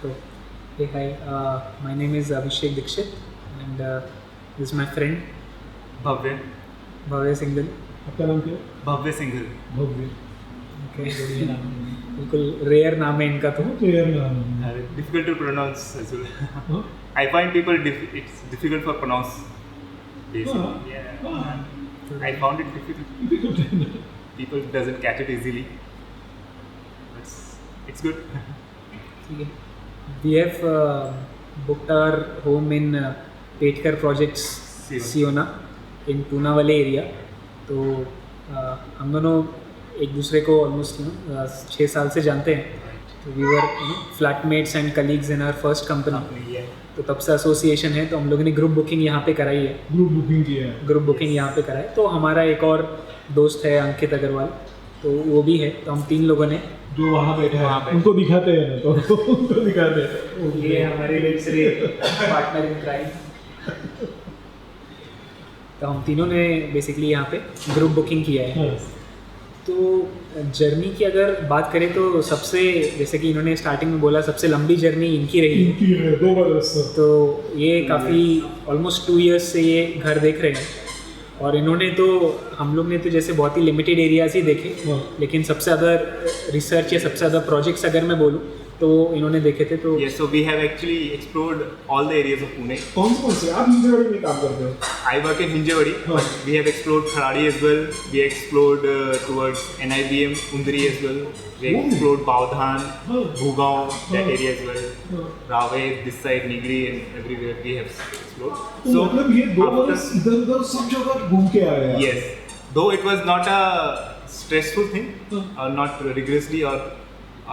So, hey, hi. My name is Abhishek Dixit, and this is my friend Bhavya Bhavya Singhal. आपका नाम क्या है? भव्य सिंघल भव्य। Okay. बिल्कुल rare नाम है इनका तो. क्लियर नाम है। difficult to pronounce as well. हाँ? I find people it's difficult for pronounce basically. Yeah. हाँ। I found it difficult. difficult है ना? People doesn't catch it easily. It's good. ठीक है. We have booked our home in Petkar Projects, Siona, in Poonawale area. तो हम दोनों एक दूसरे को ऑलमोस्ट 6 साल से जानते हैं. तो we were flatmates and colleagues in our first company. तो तब से एसोसिएशन है. तो हम लोगों ने ग्रुप बुकिंग यहाँ पे कराई है. ग्रुप बुकिंग किया है। ग्रुप बुकिंग यहाँ पे कराई. तो हमारा एक और दोस्त है अंकित अग्रवाल, तो वो भी है. तो हम 3 लोगों ने जो वहाँ बैठा है उनको दिखाते हैं ना, तो उनको दिखाते हैं. ये हमारे दूसरे पार्टनर इन क्राइम. तो हम तीनों ने बेसिकली यहाँ पे ग्रुप बुकिंग किया है. हाँ। तो जर्नी की अगर बात करें तो सबसे, जैसे कि इन्होंने स्टार्टिंग में बोला, सबसे लंबी जर्नी इनकी रही है. इनकी है 2 बरस. तो ये काफ़ी ऑलमोस्ट 2 इयर्स से ये घर देख रहे हैं. और इन्होंने तो, हम लोग ने तो जैसे बहुत ही लिमिटेड एरियाज ही देखे, हाँ। लेकिन सबसे ज़्यादा रिसर्च या सबसे ज़्यादा प्रोजेक्ट्स अगर मैं बोलूँ तो इन्होंने देखे थे. तो Yes, so we have actually explored all the areas of Pune. कौन से आप हिंजेवाड़ी में काम करते हो? I work in Hinjewadi, हाँ. but we have explored Kharadi as well. We explored towards NIBM, Undri as well. We Oh. explored Baudhan, हाँ. Bhugaon, that हाँ. area as well. हाँ. Rave, this side, Nigri, and everywhere we have explored. तो मतलब ये 2 बरस इधर-उधर सब जगह घूम के आए हैं. Yes, though it was not a stressful thing, हाँ. or not rigorously, or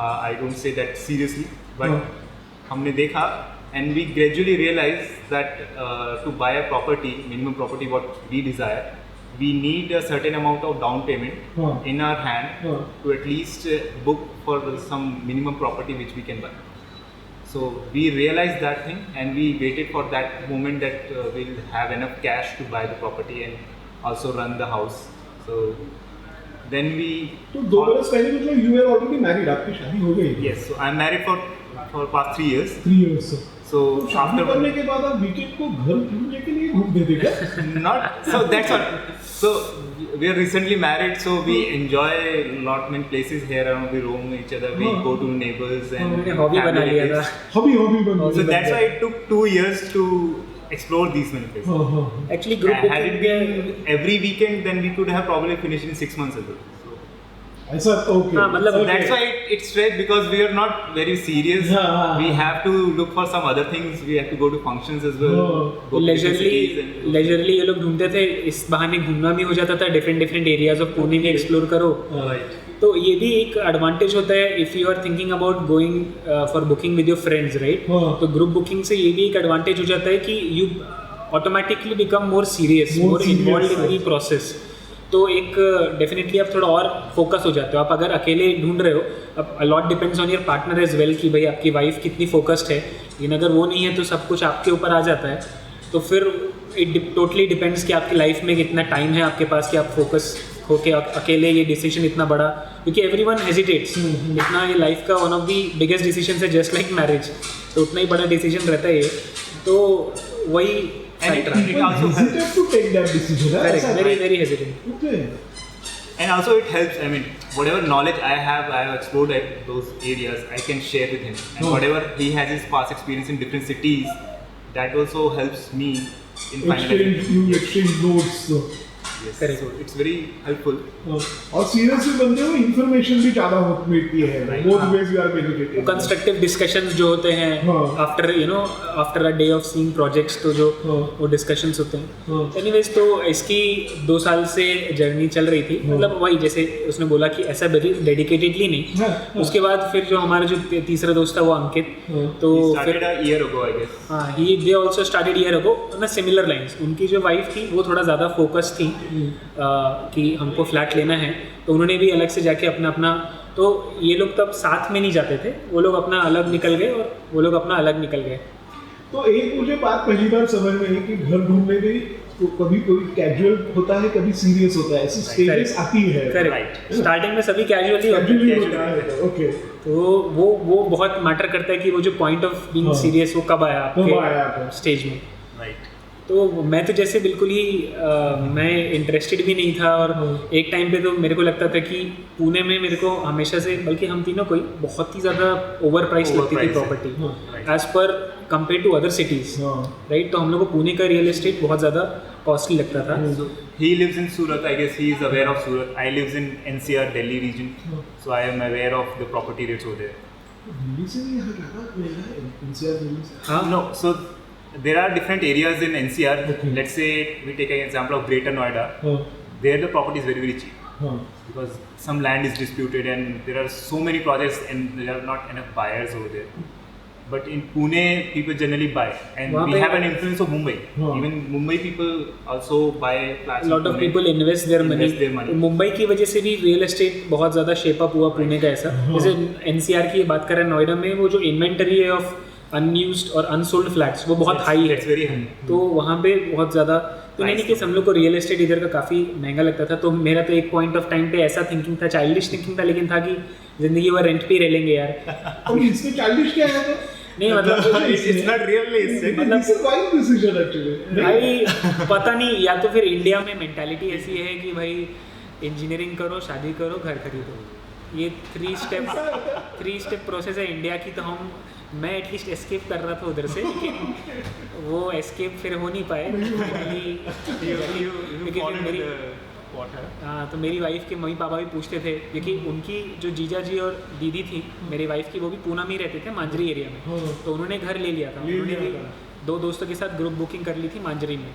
I don't say that seriously, but हाँ. हमने देखा and we gradually realized that to buy a property, minimum property what we desire, we need a certain amount of down payment हाँ. in our hand हाँ. to at least book for some minimum property which we can buy. So we realized that thing and we waited for that moment that we'll have enough cash to buy the property and also run the house. So then we तो 2 बरस पहले मतलब you were already married, आपकी शादी हो गई. yes, so I'm married for past 3 years. 3 years. So तो शादी after करने के बाद आप वीकेंड को घर घूमने के लिए घूमते थे क्या? not so that's what, so we are recently married, so we enjoy lot many places here around. We roam each other, we हाँ. go to neighbors and हमने हॉबी बना family लिया था. places. हॉबी बन So गई. that's why it took 2 years to explore these many places. हाँ, हाँ. Actually group Had it been every weekend, then we could have probably finished in 6 months ago. ऐसा okay. हाँ, मतलब So that's why it's straight, because we are not very serious. हाँ. We have to look for some other things. We have to go to functions as well. हाँ. Go to different cities and- leisurely ये लोग ढूंढते थे. इस बहाने घूमना भी हो जाता था. डिफरेंट एरियाज ऑफ पुणे में एक्सप्लोर करो. Right. तो ये भी एक एडवांटेज होता है if you are thinking about going for booking with your friends, right. हाँ. तो ग्रुप बुकिंग से ये भी एक एडवांटेज हो जाता है कि you automatically become more serious, More more involve serious, in the process. तो एक डेफिनेटली आप थोड़ा और फोकस हो जाते हो. आप अगर अकेले ढूंढ रहे हो, अब a lot depends on your partner as well कि भाई आपकी वाइफ कितनी फोकस्ड है. लेकिन अगर वो नहीं है तो सब कुछ आपके ऊपर आ जाता है. तो फिर इट टोटली डिपेंड्स कि आपकी लाइफ में कितना टाइम है आपके पास कि आप फोकस होके अकेले ये डिसीजन इतना बड़ा, क्योंकि एवरीवन हेजिटेट्स. इतना ये लाइफ का one of the biggest decision है, जस्ट लाइक मैरिज. तो उतना ही बड़ा डिसीजन रहता है ये. तो वही And it also hesitate to take that decision. Correct, ऐसा very very hesitant. Okay. And also it helps, I mean, whatever knowledge I have explored at those areas, I can share with him. And Oh. whatever he has his past experience in different cities, that also helps me in You exchange notes. Yes. Correct. So it's very helpful. और seriously बनते हो information भी ज़्यादा मिलती है. Right. Both हाँ. ways you are benefiting. Constructive discussions जो होते हैं हाँ. After after a day of seeing projects, तो जो हाँ. वो डिस्कशंस होते हैं. हाँ. एनीवेज, तो इसकी 2 साल से जर्नी चल रही थी. हाँ. मतलब वही जैसे उसने बोला कि ऐसा डेडिकेटेडली नहीं. हाँ. उसके बाद फिर जो हमारा जो तीसरा दोस्त था वो अंकित, हाँ. तो He फिर started a year ago, I guess. हाँ, they also started year ago on similar lines. उनकी जो वाइफ थी वो थोड़ा ज़्यादा फोकस थी कि हमको फ्लैट लेना है. तो उन्होंने भी अलग से जाके अपना तो ये लोग तब साथ में नहीं जाते थे. वो लोग अपना अलग निकल गए और वो लोग अपना अलग निकल गए. तो एक मुझे बात पहली बार समझ में आई कि घर ढूंढने की कभी कोई कैजुअल होता है, कभी सीरियस होता है, ऐसी स्टेजेस आती है। करेक्ट, स्टार्टिंग में सभी कैजुअली होता है। ओके, तो वो बहुत मैटर करता है कि वो जो पॉइंट ऑफ बीइंग सीरियस वो कब आया आपके स्टेज में। राइट। तो मैं तो जैसे बिल्कुल ही मैं इंटरेस्टेड भी नहीं था, और एक टाइम पे तो मेरे को लगता था कि पुणे में मेरे को हमेशा से, बल्कि हम तीनों को ही बहुत ही ज़्यादा ओवर प्राइस लगती थी property as per compare to other cities, right. तो हम लोग को पुणे का रियल एस्टेट बहुत ज़्यादा कॉस्टली लगता था। He lives in Surat, I guess he is aware of Surat. I lives in NCR, Delhi region, so I am aware of the property rates over there. Delhi से भी यहाँ ज़्यादा महंगा है, NCR दिल्ली से। हाँ, No, so there are different areas in NCR. Let's say we take an example of Greater Noida. There the property is very very cheap because some land is disputed and there are so many projects and there are not enough buyers over there. But in Pune, people generally buy, and we have an influence of Mumbai. Even Mumbai people also buy flats. A lot of people invest their money. Mumbai की वजह से भी real estate बहुत ज़्यादा shape up हुआ पुणे का ऐसा। जैसे NCR की बात करें, नोएडा में वो जो इन्वेंटरी है ऑफ अनयूज्ड और अनसोल्ड फ्लैट्स वो बहुत हाई है, very high. तो वहाँ पे बहुत ज़्यादा, तो नहीं कि हम लोग को रियल एस्टेट इधर का काफ़ी महंगा लगता था। तो मेरा तो एक पॉइंट ऑफ टाइम पे ऐसा थिंकिंग था, चाइल्डिश थिंकिंग था, लेकिन था कि जिंदगी भर रेंट पे ही रह लेंगे यार। और इसमें चाइल्डिश क्या है? नहीं मतलब It's not realistic. This is wise decision actually. भाई पता नहीं, या तो फिर इंडिया में मेंटालिटी ऐसी है कि भाई इंजीनियरिंग करो, शादी करो, घर खरीदो, ये 3 स्टेप प्रोसेस है इंडिया की। तो मैं एटलीस्ट एस्केप कर रहा था उधर से, लेकिन वो एस्केप फिर हो नहीं पाए क्योंकि मेरी हाँ, तो मेरी वाइफ के मम्मी पापा भी पूछते थे, क्योंकि उनकी जो जीजा जी और दीदी थी मेरी वाइफ की, वो भी पूना में ही रहते थे, मांजरी एरिया में। तो उन्होंने घर ले लिया था, उन्होंने भी 2 दोस्तों के साथ ग्रुप बुकिंग कर ली थी मांजरी में।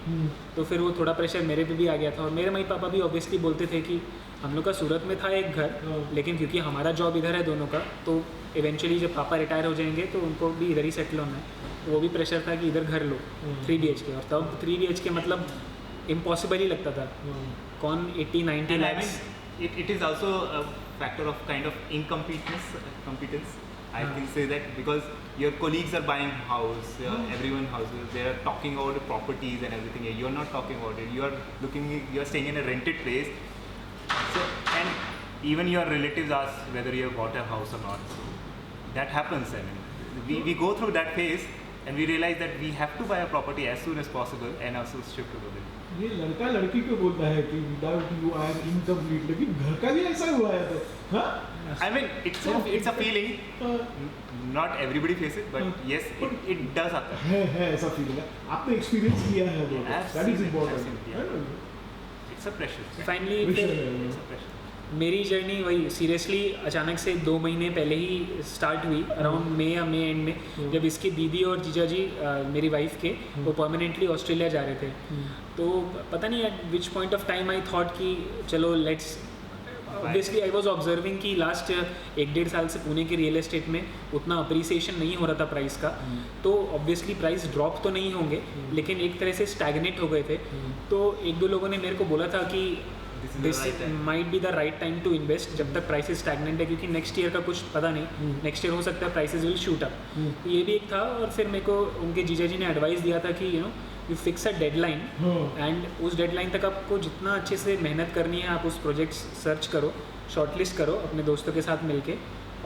तो फिर वो थोड़ा प्रेशर मेरे पे भी आ गया था, और मेरे मम्मी पापा भी ऑब्वियसली बोलते थे कि हम लोग का सूरत में था एक घर, लेकिन क्योंकि हमारा जॉब इधर है दोनों का, तो इवेंचुअली जब पापा रिटायर हो जाएंगे तो उनको भी इधर ही सेटल होना है। तो वो भी प्रेशर था कि इधर घर लो 3 BHK, और तब 3 BHK मतलब इम्पॉसिबल ही लगता था। कौन 80-90 lakhs? It is also a factor of kind of competence. I can say that because your colleagues are buying house, everyone houses, they are talking about the properties and everything. You are not talking about it. You are staying in a rented place. So, and even your relatives ask whether you have bought a house or not. So that happens. I mean, we go through that phase and we realize that we have to buy a property as soon as possible and also shift to there. ये लड़का लड़की को बोलता है कि without you I am incomplete, लेकिन घर का भी ऐसा हुआ है तो हाँ? I mean, it's a feeling. Not everybody faces it, but yes, it does happen. है ऐसा फीलिंग है, आपने एक्सपीरियंस किया है वो, that is important. It's a pressure. Finally It's a pressure. मेरी जर्नी वही सीरियसली अचानक से 2 महीने पहले ही स्टार्ट हुई, अराउंड मई या मई एंड में, जब इसकी दीदी और जीजा जी मेरी वाइफ के वो परमानेंटली ऑस्ट्रेलिया जा रहे थे। तो पता नहीं eight which point of time I thought कि चलो let's, obviously I was observing कि लास्ट 1-1.5 साल से पुणे के रियल एस्टेट में उतना अप्रिसिएशन नहीं हो रहा था प्राइस का। तो ऑब्वियसली प्राइस ड्रॉप तो नहीं होंगे, लेकिन एक तरह से स्टैग्नेट हो गए थे। तो 1-2 लोगों ने मेरे को बोला था कि this might be the right time to invest जब तक प्राइसेस स्टैग्नेंट है, क्योंकि नेक्स्ट ईयर का कुछ पता नहीं, नेक्स्ट ईयर हो सकता है प्राइसेस विल शूट अप। तो ये भी एक था। और फिर मेरे को उनके जीजा जी ने एडवाइस दिया था कि you fix a deadline, and उस डेडलाइन तक आपको जितना अच्छे से मेहनत करनी है आप उस प्रोजेक्ट सर्च करो, शॉर्टलिस्ट करो अपने दोस्तों के साथ मिलके,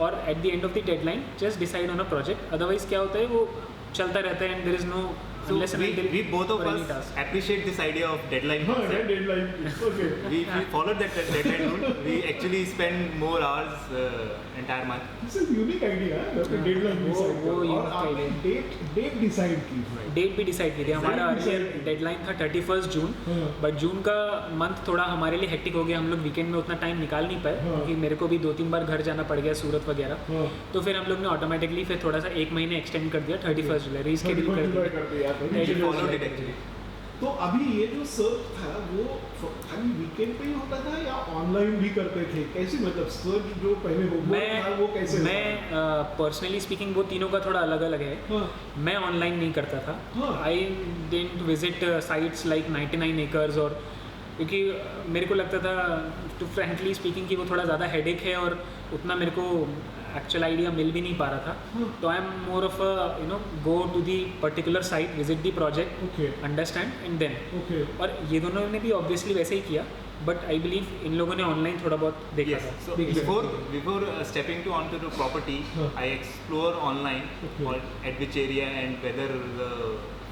और at the end of the deadline just decide on a project. Otherwise क्या होता है वो चलता रहता है, and there is no So we both of us appreciate this idea of deadline. Deadline, okay. We followed that deadline rule. We actually spend more hours entire month. This is unique idea है, आपने deadline decide वो किया और unique आपने idea date decide की। Date भी decide की थी। हमारा डेडलाइन था 31 जून, बट जून का मंथ थोड़ा हमारे लिए हेक्टिक हो गया, हम लोग वीकेंड में उतना टाइम निकाल नहीं पाए, क्योंकि मेरे को भी 2-3 बार घर जाना पड़ गया सूरत वगैरह। तो फिर हम लोग ने ऑटोमेटिकली फिर थोड़ा सा 1 महीने एक्सटेंड कर दिया, 31 जुलाई रीस्केड्यूल कर दिया। We followed it actually. तो अभी ये जो सर्च था वो खाली वीकेंड पे ही होता था या ऑनलाइन भी करते थे? कैसे, मतलब सर्च जो पहले हो था वो कैसे? मैं पर्सनली स्पीकिंग वो तीनों का थोड़ा अलग अलग है। मैं ऑनलाइन नहीं करता था। I didn't visit sites like 99 acres, और क्योंकि मेरे को लगता था टू फ्रैंकली स्पीकिंग कि वो थोड़ा ज़्यादा हेडेक है और उतना मेरे को एक्चुअल आइडिया मिल भी नहीं पा रहा था, तो I am more of go to the particular site, visit the project, Okay. Understand and then. Okay. और ये दोनों ने भी ऑब्वियसली वैसे ही किया, बट आई बिलीव इन लोगों ने ऑनलाइन थोड़ा बहुत देखा Yes. था। So Exactly. before stepping onto the property, I explore online Okay. or at which area and whether the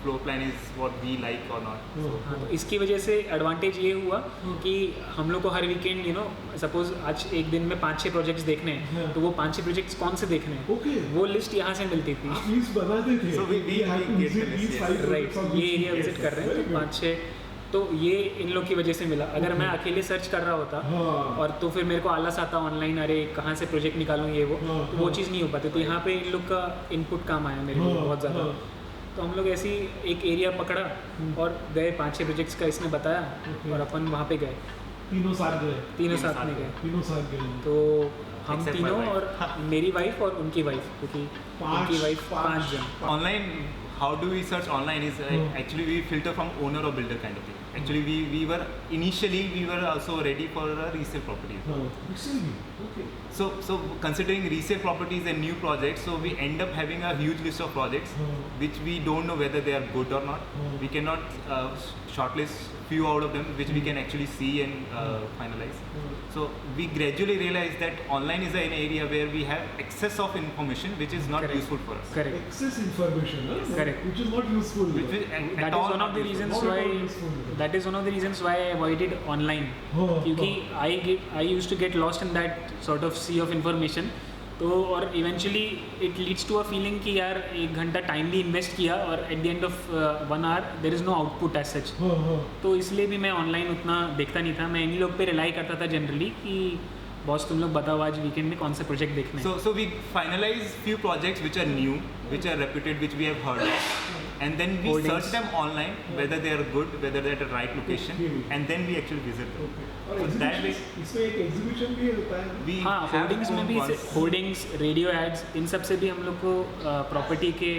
floor plan is what we like or not. हाँ, तो इसकी वजह से एडवांटेज ये हुआ कि हम लोग को हर वीकेंड सपोज आज एक दिन में 5-6 प्रोजेक्ट्स देखने हैं, हाँ। तो वो 5-6 प्रोजेक्ट्स कौन से देखने हैं, Okay. वो लिस्ट यहाँ से मिलती थी। आप लिस्ट बनाते थे। So we have to get the visit list, these yes. 5 right, projects on ये this एरिया list. विजिट कर रहे हैं, Very तो good. 5-6, तो ये इन लोग की वजह से मिला। अगर मैं अकेले सर्च कर रहा होता हाँ। और तो फिर मेरे को आलस आता ऑनलाइन, अरे कहाँ से प्रोजेक्ट निकालूँ ये वो, हाँ, तो वो हाँ। चीज़ नहीं हो पाती। तो यहाँ पे इन लोग का इनपुट काम आया मेरे लिए हाँ, बहुत ज़्यादा। हाँ। तो हम लोग ऐसी एक एरिया पकड़ा और गए, 5-6 प्रोजेक्ट्स का इसने बताया Okay. और अपन वहाँ पे गए, तीनों साथ गए। तीनों साथ में गए। तीनों साथ गए। तो हम Except my तीनों wife. और मेरी वाइफ और उनकी वाइफ, क्योंकि उनकी वाइफ 5 जन। Online, how do we search online is actually we filter from owner or builder kind of thing. Actually, we were initially we were also ready for a resale property. हाँ, excellent. Okay. So considering resale properties and new projects, so we end up having a huge list of projects which we don't know whether they are good or not. We cannot shortlist few out of them which we can actually see and finalize. So we gradually realized that online is an area where we have excess of information which is not Correct. useful for us. Correct, Excess information, huh? Correct. Which is not useful. Which is at that is all one of the not useful. reasons Not at why all useful. that is one of the reasons why I avoided online, हाँ, क्योंकि हाँ। I used to get lost in that sort of sea of information। तो और eventually it leads to a feeling कि यार 1 घंटा time भी invest किया और at the end of 1 hour there is no output as such. हाँ, हाँ। तो इसलिए भी मैं ऑनलाइन उतना देखता नहीं था, मैं इन्हीं लोग पे रिलाई करता था जनरली कि बॉस तुम लोग बताओ आज वीकेंड में कौन से प्रोजेक्ट देखने हैं। So we finalize few projects which are new, which are reputed, which we have heard of, and then we Holdings. search them online whether they are good, whether they are at the right location, Okay. and then we actually visit them. Okay. और So that way exhibition, इसमें एक exhibition भी होता है ना? we हाँ, have hoardings में gone भी once. होर्डिंग्स, रेडियो एड्स, इन सब से भी हम लोग को प्रॉपर्टी के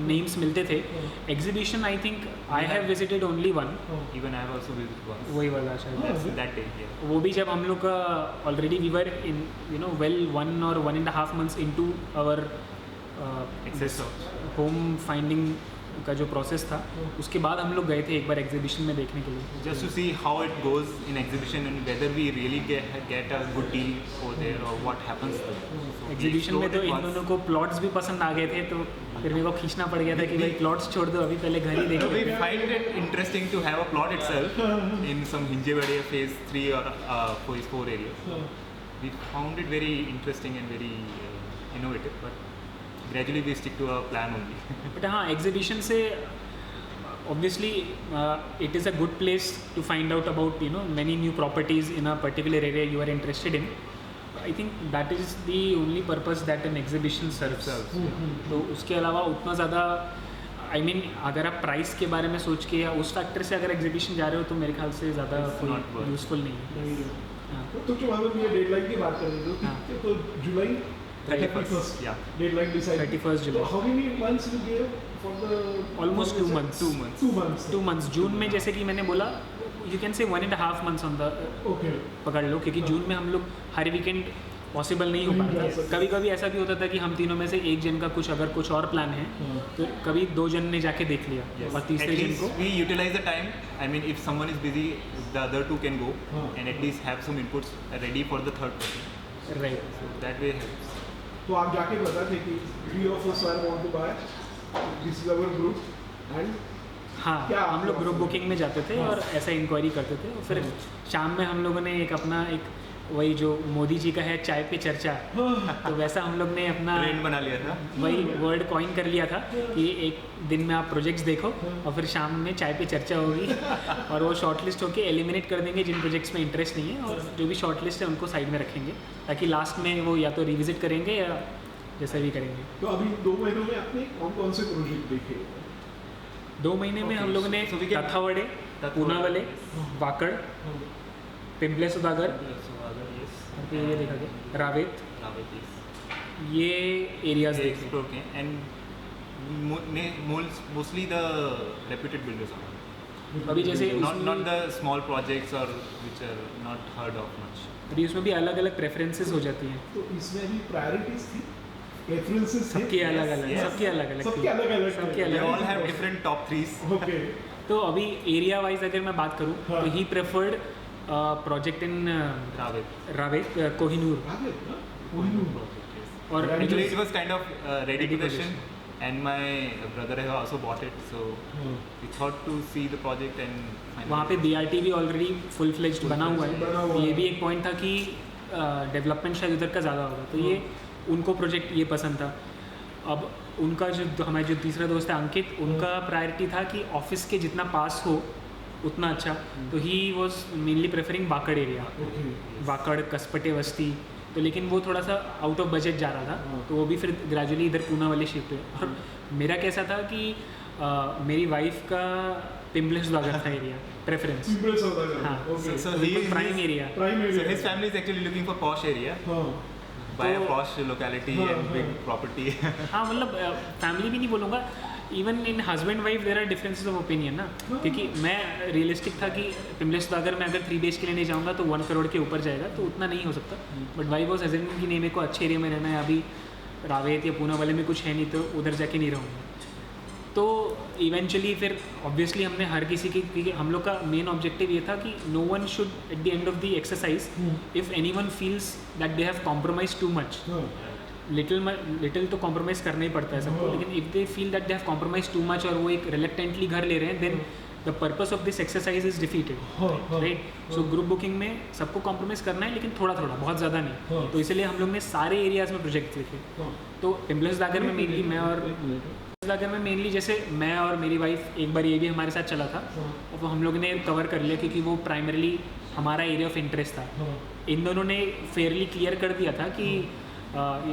नेम्स मिलते थे। Exhibition I think I have visited only one, हाँ। Even I have also visited once. वही वाला शायद। हाँ। That day, yeah. वो भी जब हम लोग का already we were in well 1 or 1.5 months into our Excess of. Home finding का जो प्रोसेस था, उसके बाद हम लोग गए थे एक बार एग्जीबिशन में देखने के लिए। Just to see how it goes in exhibition and whether we really get a good deal over there or what happens there. So we exhibition में तो explored it इन once. दोनों को प्लॉट्स भी पसंद आ गए थे, तो फिर मेरे को खींचना पड़ गया था कि भाई प्लॉट्स छोड़ दो, अभी पहले घर ही So we देखो। find it interesting to have a plot itself in some Hinjewadiya phase 3 or phase 4 areas. हाँ। We found it very interesting and very innovative, but gradually we stick to our plan only. But हाँ, exhibition से obviously it is a good place to find out about many new properties in a particular area you are interested in. I think that is the only purpose that an exhibition serves. तो उसके अलावा उतना ज़्यादा I mean अगर आप price के बारे में सोच के या उस फैक्टर से अगर एग्जीबिशन जा रहे हो तो मेरे ख्याल से ज़्यादा It's कोई not worth. यूज़फुल नहीं है। नहीं है। हाँ। तो जो हम ये डेडलाइन की बात कर रहे थे, हाँ। तो जुलाई 31st, yeah. Deadline decide 31st July. How many months you give for the Almost 2 months. 2 months. 2 months 2 months जून में जैसे कि मैंने बोला you can say 1.5 months on the okay पकड़ लो, क्योंकि जून में हम लोग हर वीकेंड पॉसिबल नहीं हो नहीं जा पाता। सकते। कभी कभी ऐसा भी होता था कि हम तीनों में से एक जन का कुछ अगर कुछ और प्लान है हाँ। तो कभी 2 जन ने जाके देख लिया Yes. और At तीसरे जन least को we utilize the time. I mean, if someone is busy, the other 2 can go Huh. and at least have some inputs ready for the third person. Right. So that way helps. तो आप जाके बताते कि 3 of us are want to buy, this is our group and हाँ, क्या हम लोग आपका ग्रुप offer? बुकिंग में जाते थे हाँ। और ऐसा इंक्वायरी करते थे। और फिर शाम में हम लोगों ने एक अपना एक वही जो मोदी जी का है चाय पे चर्चा, तो वैसा हम लोग ने अपना Trend बना लिया था. वही वर्ड कॉइन कर लिया था कि एक दिन में आप प्रोजेक्ट्स देखो और फिर शाम में चाय पे चर्चा होगी और वो शॉर्ट लिस्ट होकर एलिमिनेट कर देंगे जिन प्रोजेक्ट्स में इंटरेस्ट नहीं है, और जो भी शॉर्ट लिस्ट है उनको साइड में रखेंगे ताकि लास्ट में वो या तो रिविजिट करेंगे या जैसा भी करेंगे। तो अभी 2 महीनों में आपने कौन कौन से प्रोजेक्ट देखे? 2 महीने में हम लोगों ने So we can- तथावड़े, पूनावले, Wakad, Pimple Sudhagad, Yes. ये देखा गया रावेत, Rawat, yes. ये एरियाज They देखे। explore के and mostly the reputed builders are. अभी जैसे not the small projects or which are not heard of much. अभी उसमें भी अलग अलग प्रेफरेंसेस हो जाती हैं, तो इसमें भी प्रायोरिटीज थी, प्रेफरेंसेस थे, सबकी अलग अलग yes. सबकी अलग अलग सबके अलग अलग सबके We अलग all have different top threes. Okay तो अभी एरिया वाइज अगर मैं बात करूँ हाँ. तो he preferred project in Ravit. रावे कोहिनूर आगे ना कोहिनूर Project, yes. और Actually, it was kind of ready Ready possession, possession. and my brother has also bought it. So we thought to see the project and. finally- वहाँ पे BRT भी already full fledged बना हुआ बना है, हुआ तो ये है। भी एक पॉइंट था कि डेवलपमेंट शायद उधर का ज़्यादा होगा, तो ये उनको प्रोजेक्ट ये पसंद था। अब उनका जो हमारा जो तीसरा दोस्त है अंकित, उनका प्रायोरिटी था कि ऑफिस के जितना पास हो उतना अच्छा, तो he was mainly preferring Wakad area, okay Wakad Kaspate वस्ती, तो लेकिन वो थोड़ा सा आउट ऑफ बजट जा रहा था, तो वो भी फिर ग्रेजुअली इधर पूना वाले शिफ्ट हुए। और मेरा कैसा था कि मेरी वाइफ का पिम्बलेस वागर था एरिया प्रेफरेंस, सिंपल सौदागर हाँ। Okay So he is prime area. Prime So area his family is actually looking for posh area, हाँ buy a तो- posh locality हाँ, and big हाँ। property. हाँ मतलब फैमिली भी नहीं बोलूँगा, even in husband wife there are differences of opinion ना, क्योंकि मैं रियलिस्टिक था कि पिम्बलेस वागर में अगर 3 BHK लेने जाऊँगा तो 1 करोड़ के ऊपर जाएगा, तो उतना नहीं हो सकता। बट वाइफ वॉज हेजिटेंट कि नहीं, मेरे को अच्छे एरिया में रहना है, अभी रावेत या पूना वाले में कुछ है नहीं तो उधर जाके नहीं रहूँगा। तो इवेंचुअली फिर ऑब्वियसली हमने हर किसी की, क्योंकि हम लोग का मेन ऑब्जेक्टिव ये था कि no one should at the end of the exercise if any one feels that they have compromise too much, हाँ लिटिल तो कॉम्प्रोमाइज करना ही पड़ता है सबको, लेकिन if they feel that they have compromise too much और वो एक रिलेक्टेंटली घर ले रहे हैं, then the purpose of this exercise is defeated, हाँ, हाँ, राइट। सो ग्रुप बुकिंग में सबको कॉम्प्रोमाइज करना है, लेकिन थोड़ा थोड़ा, बहुत ज़्यादा नहीं। हाँ। तो इसलिए हम लोग ने सारे एरियाज में प्रोजेक्ट लिखे। हाँ तो पिम्बलेस दागर में मेनली मैं और दागर में मेनली जैसे मैं और मेरी वाइफ एक बार ये भी हमारे साथ चला था, हाँ और वो हम लोग ने कवर कर लिया क्योंकि वो प्राइमरली हमारा एरिया ऑफ इंटरेस्ट था। हाँ इन दोनों ने फेयरली क्लियर कर दिया था कि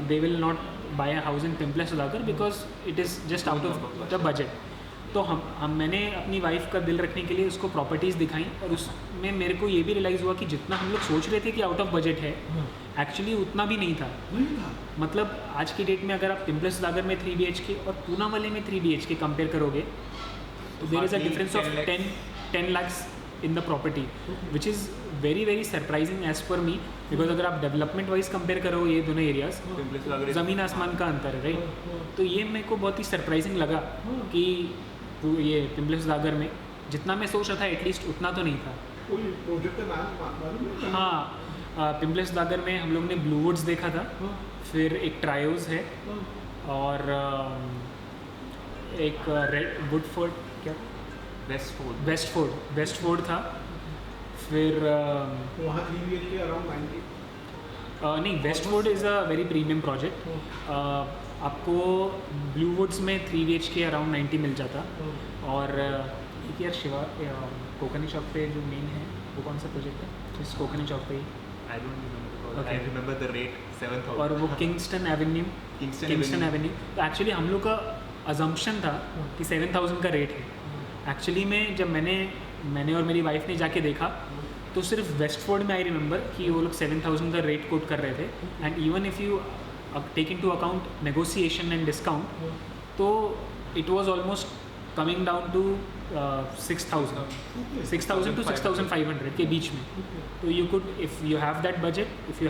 they will not buy a house in Pimple Saudagar because it is just out of the budget. तो हम मैंने अपनी वाइफ का दिल रखने के लिए उसको प्रॉपर्टीज़ दिखाई, और उसमें मेरे को ये भी रियलाइज़ हुआ कि जितना हम लोग सोच रहे थे कि आउट ऑफ बजट है, एक्चुअली उतना भी नहीं था। नहीं था मतलब आज की डेट में अगर आप पिम्पलेस सागर में 3 BHK और पूना वाले में 3 BHK कंपेयर करोगे, तो there is a Hardly difference of 10 lakhs in the property, which is very very surprising as per me, because अगर आप डेवलपमेंट वाइज कंपेयर करो ये दोनों एरियाज, Pimples Sagar is- ज़मीन आसमान का अंतर है, राइट। तो ये मेरे को बहुत ही सरप्राइजिंग लगा कि ये पिम्पलेस सागर में जितना मैं सोच रहा था एटलीस्ट उतना तो नहीं था। कोई प्रोजेक्ट का नाम मालूम है? हाँ, पिम्पलेस दागर में हम लोग ने ब्लू वुड्स देखा था, हाँ, फिर एक ट्रायोज है, हाँ, और एक रेड वुडफोर्ड, क्या West Fort. वेस्ट फोर्ड था, फिर तो वहाँ 3 BHK अराउंड 90 नहीं, West Ford is a very premium project. आपको ब्लू वुड्स में 3 BHK अराउंड 90 मिल जाता, और एक यार शिवा कोकनी चौक पे जो मेन है वो कौन सा प्रोजेक्ट है, इस कोकनी चौक पे ही, I don't remember. Okay. I remember the rate 7,000. और वो किंगस्टन एवेन्यू, किंगस्टन एवेन्यू। तो एक्चुअली हम लोग का अजम्पशन था कि 7,000 का रेट है। एक्चुअली में जब मैंने और मेरी वाइफ ने जाके देखा, तो सिर्फ वेस्टफोर्ड में आई रिमेंबर कि वो लोग 7,000 का रेट कोट कर रहे थे, and even if you take into account negotiation and discount, तो it was almost coming down to 6,000 to 6,500 के बीच में। तो you could, if you have that budget, if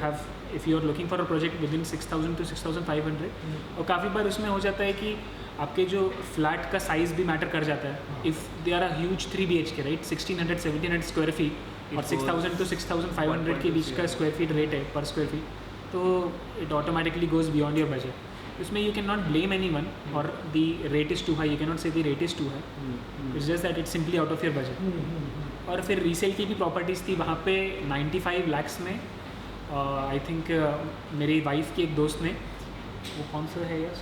you are looking for a project within 6,000 to 6,500, और काफ़ी बार उसमें हो जाता है कि आपके जो फ्लैट का साइज़ भी मैटर कर जाता है। If they are a huge 3 BHK, right, 1,600-1,700 square feet, और 6,000 to 6,500 के बीच का स्क्वायर फीट रेट है पर स्क्वायर फीट, तो it automatically goes beyond your budget. इसमें you can not blame anyone और the rate is too high, you can not say the rate is too high, it's just that it's simply out of your budget. और फिर resale की भी properties थी वहाँ पे 95 lakhs में। I think मेरी वाइफ की एक दोस्त ने, वो कौन सा है यार,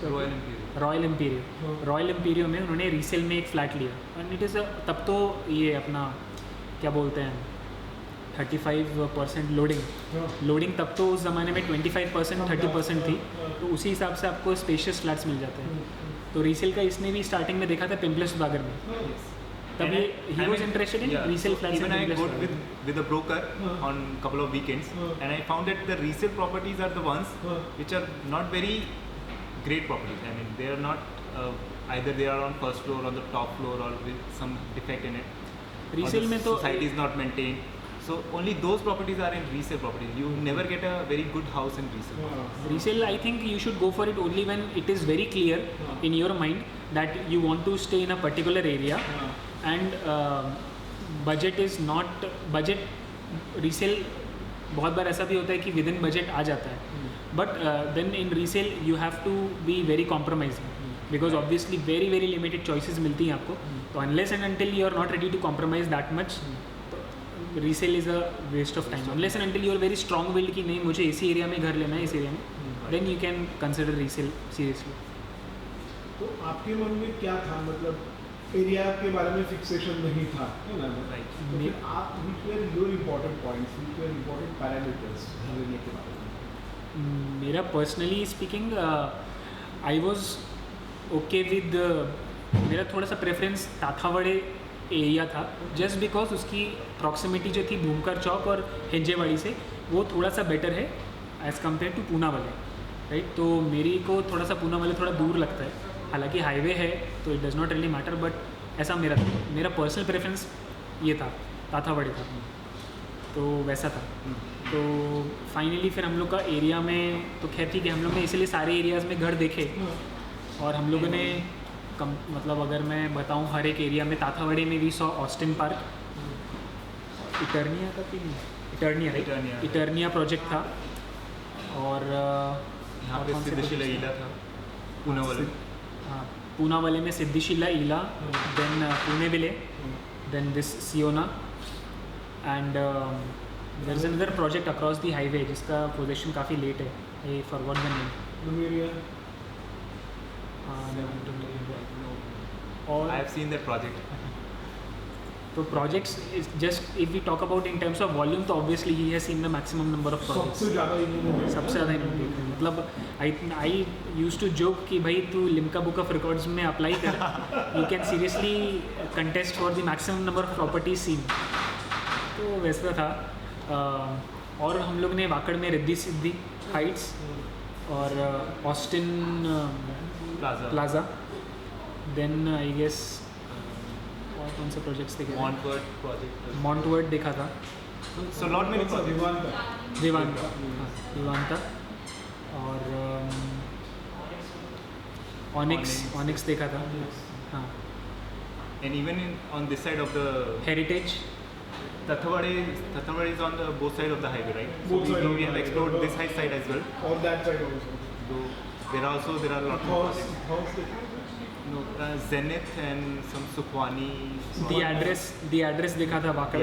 Royal Imperial. रॉयल एम्पीरियो में उन्होंने रीसेल में एक फ़्लैट लिया, एंड इट इज़ तब तो ये अपना क्या बोलते हैं 35% लोडिंग तब तो उस ज़माने में 25% 30% थी, तो उसी हिसाब से आपको स्पेशियस फ्लैट्स मिल जाते हैं। तो रीसेल का इसने भी स्टार्टिंग में देखा था पिम्पलेस सुधागर में, तब And ये I he was mean, interested in yeah, resale so flats even in I पिम्पलेस got with a broker on couple of weekends, and I found that the resale properties are the ones which are not very great properties. I mean, they are not either they are on first floor, on the top floor, or with some defect in it. Resale में तो society is not maintained. So only those properties are in resale properties. You never get a very good house in resale. resale, I think you should go for it only when it is very clear in your mind that you want to stay in a particular area and budget is not budget. Resale बहुत बार ऐसा भी होता है कि with in budget आ जाता है, but then in resale you have to be very compromising because obviously very very limited choices मिलती हैं आपको. तो unless and until you are not ready to compromise that much, resale is a waste of time. Unless and until you are very strong willed कि नहीं मुझे इसी area में घर लेना है, इस एरिया में, then you can consider resale seriously. तो आपके मन में क्या था, मतलब एरिया के बारे में फिक्सेशन नहीं था, है ना? Right. तो फिर आप which were your important points, which were important parameters area के बारे में? मेरा personally speaking I was okay with, मेरा थोड़ा सा प्रेफरेंस ताथावड़े एरिया था, जस्ट बिकॉज उसकी प्रॉक्सिमिटी जो थी भूमकर चौक और हिंजेवाड़ी से वो थोड़ा सा बेटर है एज़ कम्पेयर टू पूना वाले, राइट. तो मेरी को थोड़ा सा पूना वाले थोड़ा दूर लगता है, हालांकि हाईवे है तो it does not really matter, but ऐसा मेरा पर्सनल प्रेफरेंस ये था, ताथावड़े था, तो वैसा था. तो फाइनली फिर हम लोग का एरिया में तो खैर ठीक है, हम लोग ने इसलिए सारे एरियाज़ में घर देखे और हम लोगों ने मतलब अगर मैं बताऊं हर एक एरिया में, ताथावड़े में वी सॉ ऑस्टिन पार्क, इटर्निया का कि इटर्निया, राइट, इटर्निया प्रोजेक्ट था. और यहाँ पे सिद्धिशिला ईला था पूना वाले. हाँ, पूना वाले में Siddhashila Eela, then Pune ville, then this सियोना, and there is another project across the highway जिसका पोजीशन काफ़ी लेट है, I forgot the name. I have seen that project. तो projects just if we talk about in terms of volume, तो obviously he has seen the maximum number of projects. सबसे ज़्यादा इन्होंने देखा. मतलब आई यूज टू जोक कि भाई तू लिम्का बुक ऑफ रिकॉर्ड्स में अप्लाई कर, you can seriously contest for the maximum number of properties seen. तो वैसा था. और हम लोग ने वाकड़ में रिद्धि सिद्धि हाइट्स और Austin plaza, then I guess और कौन से प्रोजेक्ट्स देखे, Montfort project. मॉन्टवर्ड देखा था, So lot many projects. Vivanta और ऑनिक्स देखा था. हाँ, And even on this side of the heritage. Tathavade is on the both side of the highway, right? Both So side of we the have highway. explored this side as well. और that side also. So there are a lot more projects. No, Zenith and some Sukhwani. The address देखा था Wakad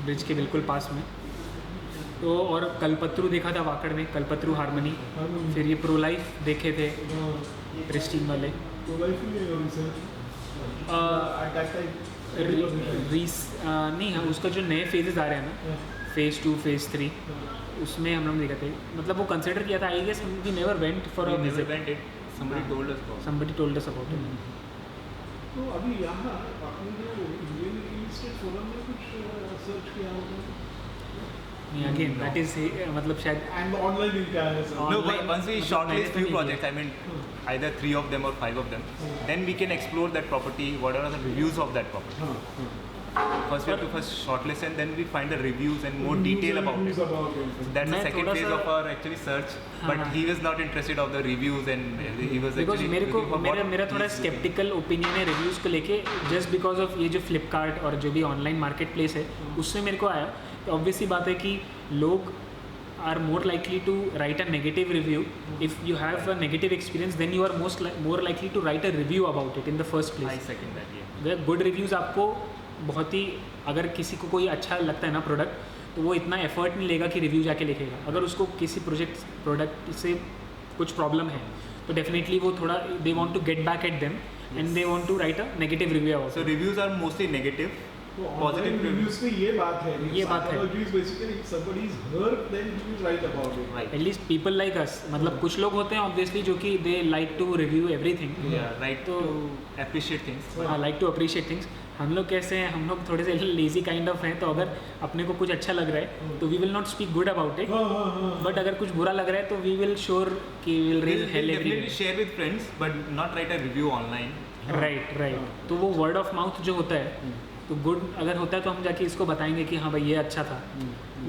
bridge के बिल्कुल पास में. तो और कलपत्रु देखा था वाकड़ में, कलपत्रु हारमनी. फिर ये प्रो लाइफ देखे थे प्रेस्टीन वाले. तो लाइफ में at that time नहीं, हाँ, उसका जो नए फेजेस आ रहे हैं ना, फेज़ 2 फेज़ 3, उसमें हम लोग देखे थे. मतलब वो कंसिडर किया था, I guess we never went for a visit. Somebody told us about. Somebody told us about it. तो अभी यहाँ आपने जो इंडियन रियल एस्टेट फोरम में कुछ सर्च किया होगा? अगेन दैट इज मतलब शायद एंड ऑनलाइन भी क्या है sir? No, Online- but once we shortlist few projects, I mean either 3 of them or 5 of them, then we can explore that property. What are the reviews of that property? First we have to first shortlist and then we find the reviews and more detail about it. So that's the मैं second थोड़ा phase सा- of our actually search. But हाँ. he was not interested of the reviews and he was because actually मेरे को looking for what मेरा थोड़ा he's- sceptical opinion है reviews को लेके, जस्ट बिकॉज ऑफ ये जो फ्लिपकार्ट और जो भी ऑनलाइन मार्केट प्लेस है उससे मेरे को आया. तो ऑब्वियसली बात है कि लोग are more likely to write a negative review. If you have a negative experience, then you are more likely to write a review about it in the first I place. second that, yeah. Way good reviews आपको बहुत ही, अगर किसी को कोई अच्छा लगता है ना प्रोडक्ट, तो वो इतना एफर्ट नहीं लेगा कि रिव्यू जाके लिखेगा. अगर उसको किसी प्रोडक्ट से कुछ प्रॉब्लम है तो डेफिनेटली वो थोड़ा they want to get back at them and they want to write a negative review about. So reviews are mostly negative. तो Positive ऑनलाइन रिव्यूज पे ये बात है, ये बात है. Psychology is basically if somebody is hurt then he will write about it. Right. At least people like us, मतलब कुछ लोग होते हैं ऑब्वियसली जो कि they like to review everything. Yeah, right. तो To appreciate things. I like to appreciate things. हम लोग कैसे हैं, हम लोग थोड़े से लेजी काइंड ऑफ हैं, तो अगर अपने को कुछ अच्छा लग रहा है तो we will not speak good about it, हाँ. बट अगर कुछ बुरा लग रहा है तो वी विल श्योर कि will We'll raise hell definitely everywhere. share with friends, but not write a review online. Right. तो वो वर्ड ऑफ माउथ जो होता है तो गुड अगर होता है तो हम जाके इसको बताएंगे कि हाँ भाई ये अच्छा था,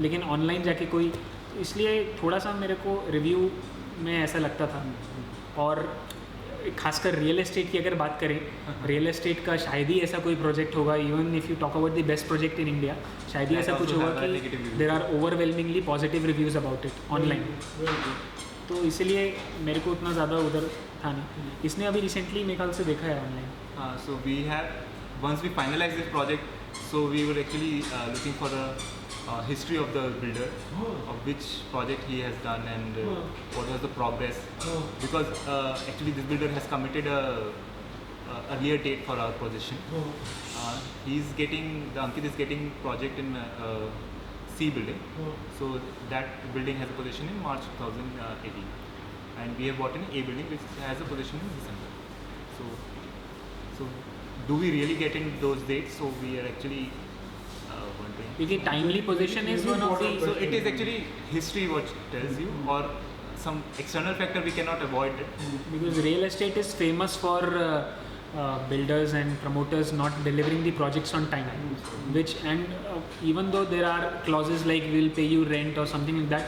लेकिन ऑनलाइन जाके कोई, इसलिए थोड़ा सा मेरे को रिव्यू में ऐसा लगता था। और खासकर रियल एस्टेट की अगर बात करें, रियल एस्टेट का शायद ही ऐसा कोई प्रोजेक्ट होगा, even if you talk about the best project in India, शायद ही ऐसा कुछ होगा कि there are overwhelmingly positive reviews about it online. तो इसलिए मेरे को उतना ज़्यादा उधर था नहीं। इसने अभी रिसेंटली मेरे ख्याल से देखा है ऑनलाइन। हाँ, so we have once we finalize this project, so we were actually looking for a history of the builder, of which project he has done and what was the progress, because actually this builder has committed a earlier date for our position. Ankit is getting project in C building, so that building has a position in March 2018, and we have bought an A building which has a position in December. So do we really get in those dates? So we are actually wondering. क्योंकि timely position is one of the, So it is actually history what tells you, or some external factor we cannot avoid it. because real estate is famous for builders and promoters not delivering the projects on time, which even though there are clauses like we'll pay you rent or something like that,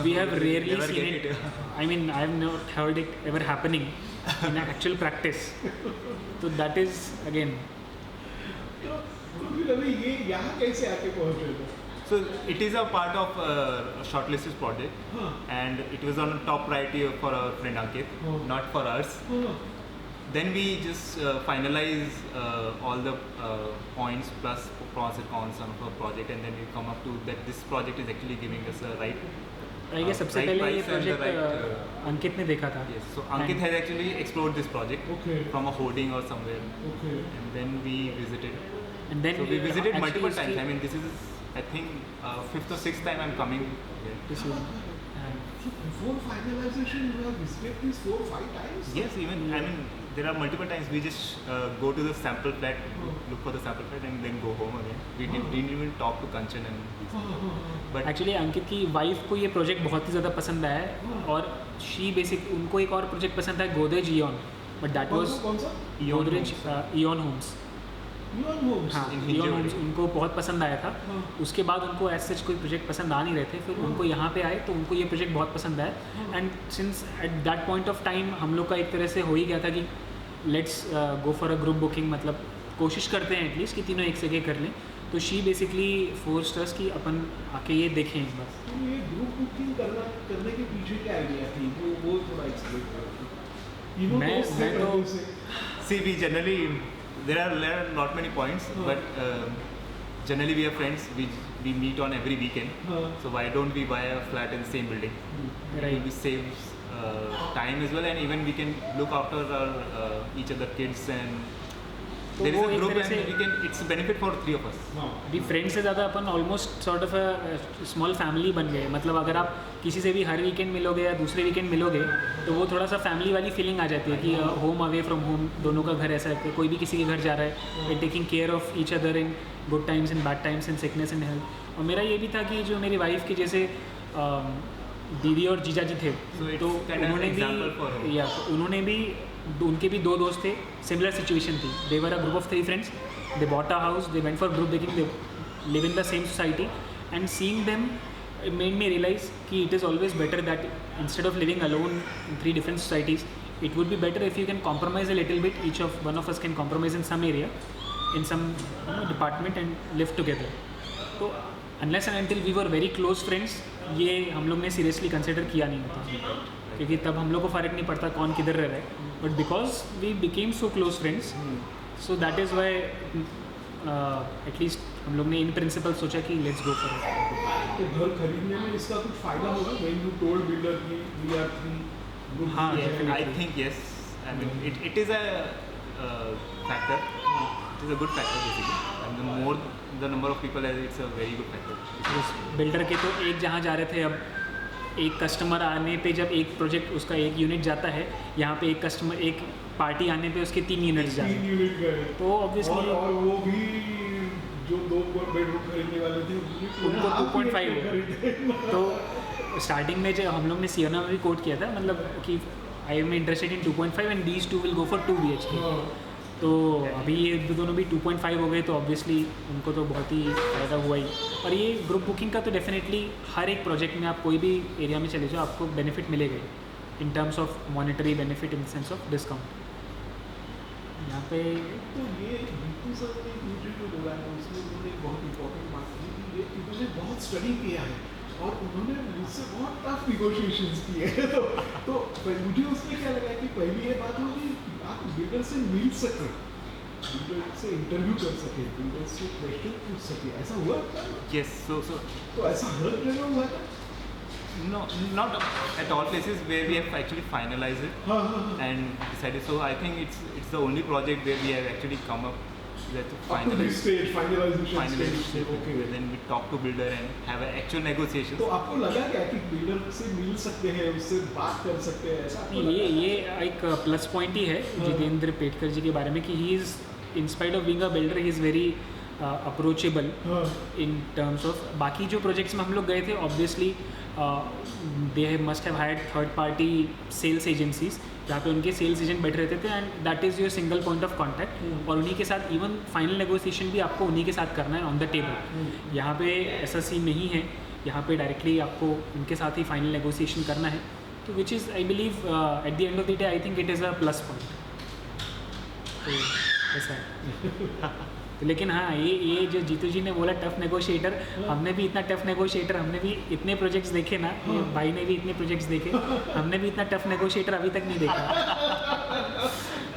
we have rarely Never seen get it. I mean, I have not heard it ever happening in actual practice. So that is again, तो फिर अभी ये यहाँ कैसे आके पहुँचे थे? So it is a part of a shortlisted project, and it was on top priority for our friend Ankit, not for us. Then we just finalize all the points plus pros and cons of a project, and then we come up to that this project is actually giving us a right. I guess सबसे right पहले ये price and the project right, अंकित ने देखा था। yes. So Ankit has actually explored this project Okay. from a hoarding or somewhere, Okay. and then we visited. And then So we visited actually multiple उसकी- times. I mean, this is I think fifth or sixth time I'm coming here. this is- So before finalization, you have visited this 4-5 times? Yes, even I mean there are multiple times we just go to the sample flat, look for the sample flat, and then go home again. We didn't even talk to Kanchan and but actually Ankit की wife को ये project बहुत ही ज़्यादा पसंद आया है, और she basic उनको एक और प्रोजेक्ट पसंद था, Godrej Eon, but that was कौन सा? Godrej Eon homes. Eon Homes. हाँ, in इयॉन Hinjawadi. होम्स उनको बहुत पसंद आया था। उसके बाद उनको एज सच कोई प्रोजेक्ट पसंद आ नहीं रहे थे, फिर उनको यहाँ पे आए तो उनको ये प्रोजेक्ट बहुत पसंद आया। And since at that point of time हम लोग का एक तरह से हो ही गया था कि let's go for a group booking, मतलब कोशिश करते हैं एटलीस्ट कि तीनों एक जगह कर लें। तो शी बेसिकली फोर्स्ड अस कि अपन आके ये देखें एक बार। तो ये ग्रुप बुकिंग करने के पीछे क्या आइडिया थी, वो थोड़ा एक्सप्लेन करो। मैं तो see, we generally there are not many points, but generally we are friends. We meet on every weekend. So why don't we buy a flat in the same building? Right. It saves time as well, and even we can look after our each other kids, and तो there is वो a एक group तरह and से we can, it's a benefit for 3 of us. अभी friend से ज़्यादा अपन almost sort of a small family बन गए। मतलब अगर आप किसी से भी हर वीकेंड मिलोगे या दूसरे वीकेंड मिलोगे तो वो थोड़ा सा फैमिली वाली फीलिंग आ जाती है कि होम अवे फ्रॉम होम, दोनों का घर ऐसा है कि कोई भी किसी के घर जा रहा है, taking care of each other in good times in bad times in sickness and health. और मेरा ये भी था कि जो मेरी वाइफ की जैसे दीदी और जीजा जी थे, So it's तो kind of उन्होंने example for her. भी या तो उन्होंने भी उनके भी 2 दोस्त थे, सिमिलर सिचुएशन थी। They were a group of 3 friends, they bought a house, they went for group booking, they live in the same society, and seeing them made me realize कि it is always better that instead of living alone in 3 different societies, it would be better if you can compromise a little bit. One of us can compromise in some area, in some department, and live together. So unless and until we were very close friends, ये हम लोग ने seriously consider किया नहीं होता, क्योंकि तब हम लोग को फ़र्क नहीं पड़ता कौन किधर रह रहा है। But because we became so close friends, so that is why at least हम लोग ने in principle सोचा कि let's go for it. तो घर खरीदने में इसका कुछ फायदा होगा? When you told builder कि we are 3 group. हाँ, Yeah, definitely. I think yes. I mean, it is a factor. It is a good factor basically. And the more the number of people, it's a very good factor. Builder के तो एक जहाँ जा रहे थे, अब एक कस्टमर आने पे जब एक प्रोजेक्ट उसका एक यूनिट जाता है, यहाँ पे एक कस्टमर एक पार्टी आने पे उसके 3 यूनिट्स जाते 3 हैं, यूनिट गए। तो ऑब्वियसली और वो भी जो 2 बेडरूम खरीदने वाले थे उनको 2.5 खरीदे। तो स्टार्टिंग में जब हम लोग ने सियोना में भी कोट किया था, मतलब कि I am interested in 2.5 and these 2 will go for 2 BHK। तो अभी ये दोनों भी 2.5 हो गए, तो ऑब्वियसली उनको तो बहुत ही फ़ायदा हुआ ही। और ये ग्रुप बुकिंग का तो डेफिनेटली हर एक प्रोजेक्ट में आप कोई भी एरिया में चले जाओ आपको बेनिफिट मिलेगा इन terms of monetary benefit, in sense of discount. यहाँ पे तो ये नीतू सर ने मुझे जो बोला है उसमें उन्होंने एक बहुत इंपॉर्टेंट बात की कि ये उन्होंने बहुत स्टडी किया है और उन्होंने मुझसे बहुत टफ निगोशिएशंस किए हैं। तो मुझे उसमें क्या लगा कि पहली ये बात होगी आप बिल्डर से मिल सके, बिल्डर से इंटरव्यू कर सके, बिल्डर से क्वेश्चन पूछ सके, ऐसा हुआ? Yes, so तो ऐसा हर जगह हुआ था? no, not at all places where we have actually finalized it हाँ हाँ हाँ। and decided. So I think it's the only project where we have actually come up with Up to this stage, finalization stage, okay. Then we talk to builder and have an actual negotiation. तो आपको लगा क्या कि builder से मिल सकते हैं, उससे बात कर सकते हैं, ऐसा आपको लगा? ये एक प्लस पॉइंट ही है जितेंद्र पेटकर जी के बारे में कि he is in spite of being a builder he is very approachable in terms of. बाकी जो प्रोजेक्ट्स में हम लोग गए थे obviously they must have hired third party sales agencies जहाँ पे उनके सेल्स एजेंट बैठे रहते थे and that is your single point of contact, और उन्हीं के साथ इवन फाइनल नेगोशिएशन भी आपको उन्हीं के साथ करना है ऑन द टेबल। यहाँ पे ऐसा सीन नहीं है, यहाँ पे डायरेक्टली आपको उनके साथ ही फाइनल नेगोशिएशन करना है, तो which is I believe eight the end of the day I think it is a plus point. तो ऐसा है। तो लेकिन हाँ ये जो जीतू जी ने बोला टफ नेगोशिएटर, हमने भी इतना टफ नेगोशिएटर, हमने भी इतने प्रोजेक्ट्स देखे ना, ये भाई ने भी इतने प्रोजेक्ट्स देखे, हमने भी इतना टफ नेगोशिएटर अभी तक नहीं देखा।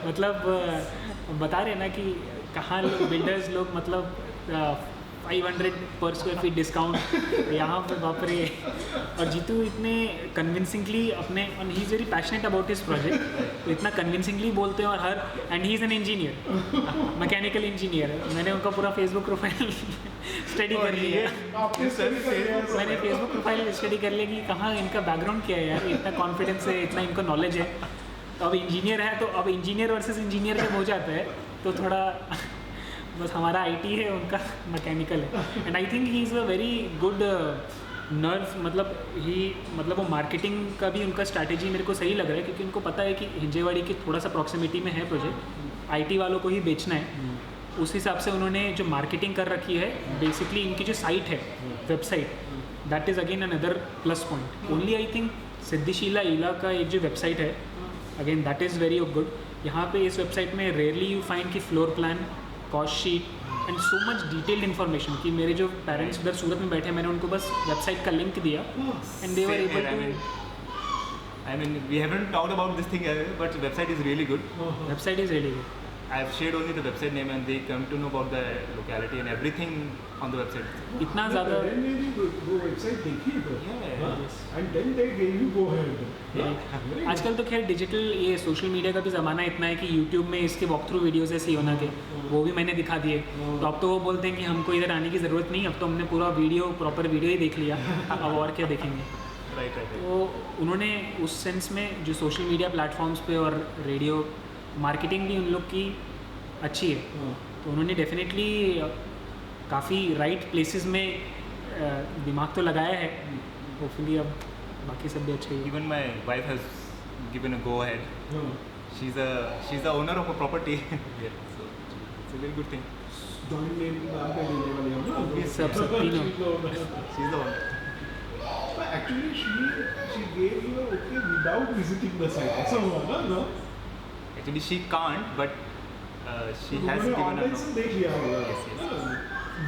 मतलब बता रहे ना कि कहाँ बिल्डर्स लोग मतलब 500 पर स्क्वायर फीट डिस्काउंट यहाँ पे बाप रे। और जीतू इतने कन्विंसिंगली अपने, और he is very passionate about his project, तो इतना कन्विंसिंगली बोलते हैं और हर, and he is an engineer, mechanical engineer. मैंने उनका पूरा फेसबुक प्रोफाइल स्टडी कर लिया, मैंने फेसबुक प्रोफाइल स्टडी कर लिया कि कहाँ इनका बैकग्राउंड क्या है यार, इतना कॉन्फिडेंस है, इतना इनको नॉलेज है। तो अब इंजीनियर है, तो अब इंजीनियर वर्सेस इंजीनियर जब हो जाता है तो थोड़ा बस हमारा आईटी है, उनका मैकेनिकल है। And I think he is a very good nerve, मतलब वो मार्केटिंग का भी उनका स्ट्रैटेजी मेरे को सही लग रहा है, क्योंकि उनको पता है कि हिंजेवाड़ी की थोड़ा सा प्रॉक्सिमिटी में है प्रोजेक्ट, आईटी वालों को ही बेचना है। उस हिसाब से उन्होंने जो मार्केटिंग कर रखी है, बेसिकली इनकी जो साइट है, website, that is again another plus point. Only I think Siddhashila Eela का एक जो वेबसाइट है, again that is very good. यहाँ पे इस वेबसाइट में रेयरली यू फाइंड कि floor plan, cost sheet and so much detailed information कि मेरे जो पेरेंट्स उधर सूरत में बैठे, मैंने उनको बस वेबसाइट का लिंक दिया and they were able to. I mean, we haven't talked about this thing, but the website is really good. Website is really good. I've shared only the website name, and they come to know about the locality and everything on the website. इतना ज़्यादा वो website देखी है Yeah. And then they gave you go ahead. आजकल तो खैर digital ये social media का भी ज़माना इतना है कि यूट्यूब में इसके वॉक थ्रू वीडियोज़ है सियोना के, वो भी मैंने दिखा दिए। तो अब तो वो बोलते हैं कि हमको इधर आने की ज़रूरत नहीं, अब तो हमने पूरा वीडियो, प्रॉपर वीडियो ही देख लिया, अब और क्या देखेंगे। Right. तो उन्होंने उस सेंस में जो सोशल मीडिया प्लेटफॉर्म्स पे और रेडियो मार्केटिंग भी उन लोग की अच्छी है, तो उन्होंने डेफिनेटली काफ़ी राइट प्लेसेस में दिमाग तो लगाया है। होपफुली अब बाकी सब भी अच्छे ही। Even my wife has given a go ahead. She's the owner of a property. Yeah. So it's a very good thing. Joint name नाम पे देने वाले हम ना, ये सब तीनों। She's the owner. Actually she gave you okay without visiting the site, ऐसा हुआ ना? Actually, she can't, but she has उन्होंने given a ऑनलाइन no. से देख लिया होगा। Yes, yes.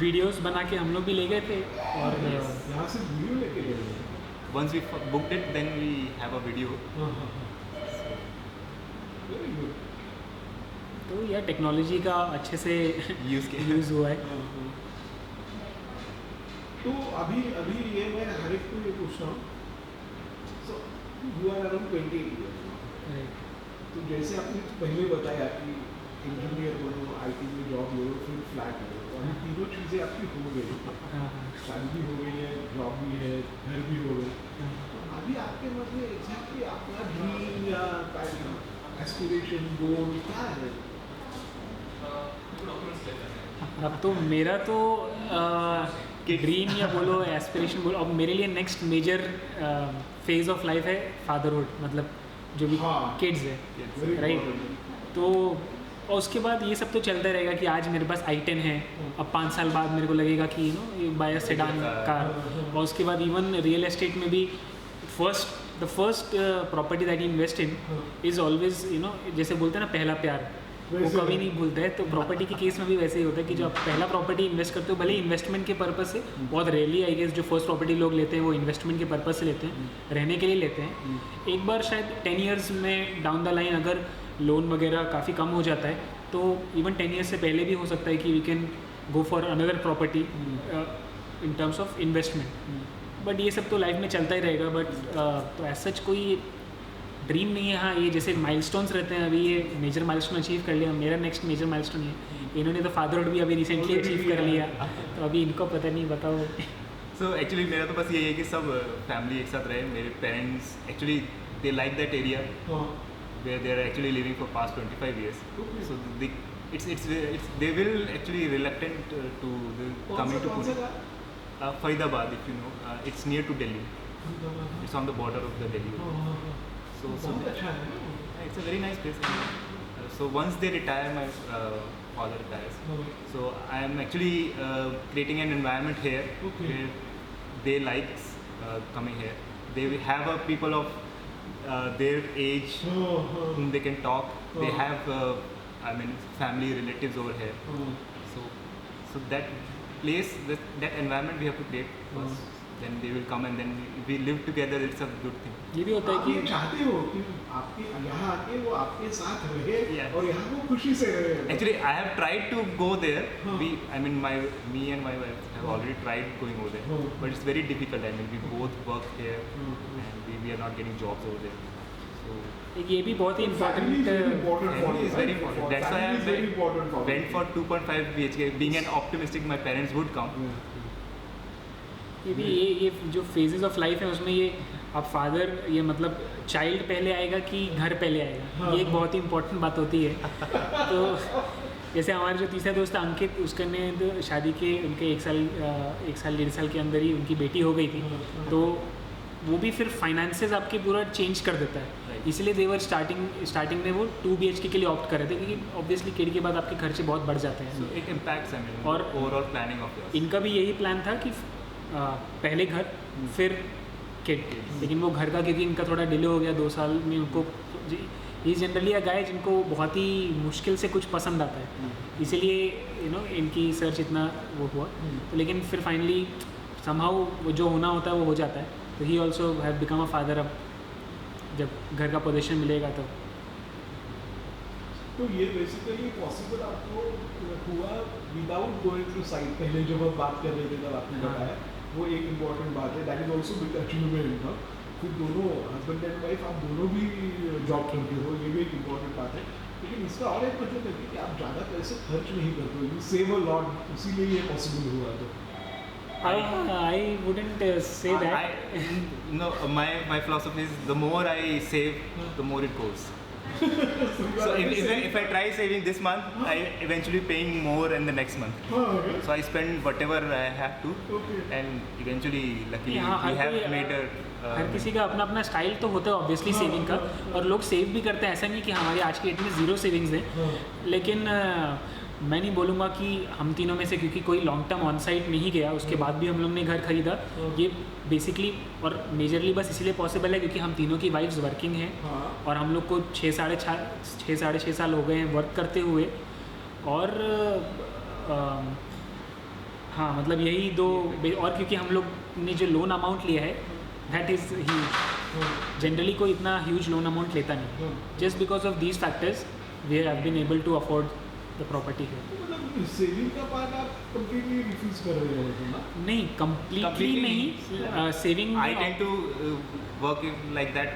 वीडियोस बना के हम लोग भी ले गए थे, और यहाँ से वीडियो लेके गए हैं। Once we booked it, then we have a video. Very good. तो यह टेक्नोलॉजी का अच्छे से यूज़ हुआ है। तो अभी ये मैं हर एक को ये पूछ रहा हूँ, so you are around 20 years, तो जैसे आपने पहले बताया कि इंजीनियर बनो, आईटी में जॉब लो, फिर फ्लैट लो, तो अभी तीनों चीज़ें आपकी हो गई, शादी भी हो गई है, जॉब भी है, घर भी हो गए, तो अभी आपके मन में एग्जैक्टली आपका ड्रीम या एस्पिरेशन, गोल क्या है? अब तो मेरा तो ड्रीम या बोलो, एस्पिरेशन बोलो, अब मेरे लिए next major phase of life है फादरहुड, मतलब जो भी हाँ। किड्स है, Very राइट। important. तो और उसके बाद ये सब तो चलता रहेगा कि आज मेरे पास i10 है, अब 5 साल बाद मेरे को लगेगा कि बाय अ सेडान कार। और उसके बाद इवन रियल एस्टेट में भी the first property that you invest in is always जैसे बोलते हैं ना पहला प्यार, वो कभी नहीं भूलता है। तो प्रॉपर्टी के केस में भी वैसे ही होता है कि जो आप पहला प्रॉपर्टी इन्वेस्ट करते हो, भले इन्वेस्टमेंट के पर्पस से, बहुत रेयरली आई गेस जो फर्स्ट प्रॉपर्टी लोग लेते हैं वो इन्वेस्टमेंट के पर्पस से लेते हैं, रहने के लिए लेते हैं। एक बार शायद 10 ईयर्स में डाउन द लाइन अगर लोन वगैरह काफ़ी कम हो जाता है तो इवन 10 ईयर्स से पहले भी हो सकता है कि we can go for another property in terms of investment. But ये सब तो लाइफ में चलता ही रहेगा। बट तो एज सच कोई ड्रीम नहीं है। हाँ, ये जैसे माइलस्टोन्स रहते हैं, अभी ये मेजर माइलस्टोन अचीव कर लिया, मेरा नेक्स्ट मेजर माइलस्टोन है, इन्होंने तो फादरहुड भी अभी रिसेंटली अचीव कर लिया, तो अभी इनको पता नहीं, बताओ। सो एक्चुअली मेरा तो बस यही है कि सब फैमिली एक साथ रहे। मेरे parents actually they like that area where they are actually living for past 25 years. Okay. So they will actually reluctant to coming to Pune. Faridabad, if you know, it's near to Delhi. It's on the border of the Delhi. So it's a very nice place. So once they retire, my father retires. So I am actually creating an environment here where they like coming here. They will have people of their age whom they can talk. They have family relatives over here. So that place, that environment we have to create first. Then they will come and then we live together. It's a good thing. ये भी होता है आप ये कि चाहते हो कि आपके यहाँ आके वो आपके साथ रहे Yeah. और यहाँ वो खुशी से रहे। Actually, I have tried to go there. Me and my wife have already tried going over there, but it's very difficult. We both work here, and we are not getting jobs over there. So एक ये भी बहुत ही Family is very important for family you, is very right? important. That's why Family is very important for you. went for 2.5 BHK. Being an optimistic, my parents would come. ये भी ये जो phases of life है उसमें ये अब father ये मतलब चाइल्ड पहले आएगा कि घर पहले आएगा, ये एक बहुत ही इंपॉर्टेंट बात होती है। तो जैसे हमारे जो तीसरा दोस्त अंकित, उसके ने तो शादी के उनके एक साल 1.5 साल के अंदर ही उनकी बेटी हो गई थी, तो वो भी फिर फाइनेंसेस आपके पूरा चेंज कर देता है। इसलिए देवर स्टार्टिंग में वो 2 BHK के लिए ऑप्ट कर रहे थे, क्योंकि ऑब्वियसली किड के बाद आपके खर्चे बहुत बढ़ जाते हैं। So it impacts और overall planning of yours. इनका भी यही प्लान था कि पहले घर फिर किड, लेकिन वो घर का क्योंकि इनका थोड़ा डिले हो गया 2 साल में। उनको ये जनरली अ गाय जिनको बहुत ही मुश्किल से कुछ पसंद आता है, इसीलिए इनकी सर्च इतना वो हुआ। तो लेकिन फिर फाइनली समहाउ वो जो होना होता है वो हो जाता है। तो he also have become a father. अब जब घर का पोजीशन मिलेगा तो ये बेसिकली पॉसिबल आपको हुआ विदाउट गोइंग टू साइट। पहले जब आप बात कर रहे थे तब आपने बताया, वो एक इम्पॉर्टेंट बात है, that is also big achievement income. फिर दोनों हस्बैंड एंड वाइफ आप दोनों भी जॉब करते हो, ये भी एक इम्पॉर्टेंट बात है। लेकिन इसका और एक मतलब है कि आप ज़्यादा पैसे खर्च नहीं करते हो, यू सेव अ लॉट, इसीलिए ये पॉसिबल हुआ। तो I wouldn't say that. No, my philosophy is the more I save, the more it goes. So if I try saving this month, I eventually paying more in the next month. okay. So I spend whatever I have to, Okay. and eventually, luckily, हाँ, we have made a. हर किसी का अपना अपना style तो होता है obviously saving का, और लोग सेव भी करते हैं। ऐसा नहीं कि हमारी आज की डेट में ज़ीरो सेविंग्स है, लेकिन मैं नहीं बोलूँगा कि हम तीनों में से क्योंकि कोई लॉन्ग टर्म ऑन साइट नहीं गया, उसके बाद भी हम लोग ने घर खरीदा। ये बेसिकली और मेजरली बस इसलिए पॉसिबल है क्योंकि हम तीनों की वाइफ्स वर्किंग हैं, और हम लोग को 6 साल हो गए हैं वर्क करते हुए। और हाँ, मतलब यही दो। और क्योंकि हम लोग ने जो लोन अमाउंट लिया है दैट इज़ ह्यूज। जनरली कोई इतना ह्यूज लोन अमाउंट लेता नहीं। Just because of these factors we have been able to afford the property है। मतलब सेविंग का पार्ट आप कंप्लीटली रिफ्यूज कर रहे हो ना? नहीं, completely नहीं। Saving I tend to work like that.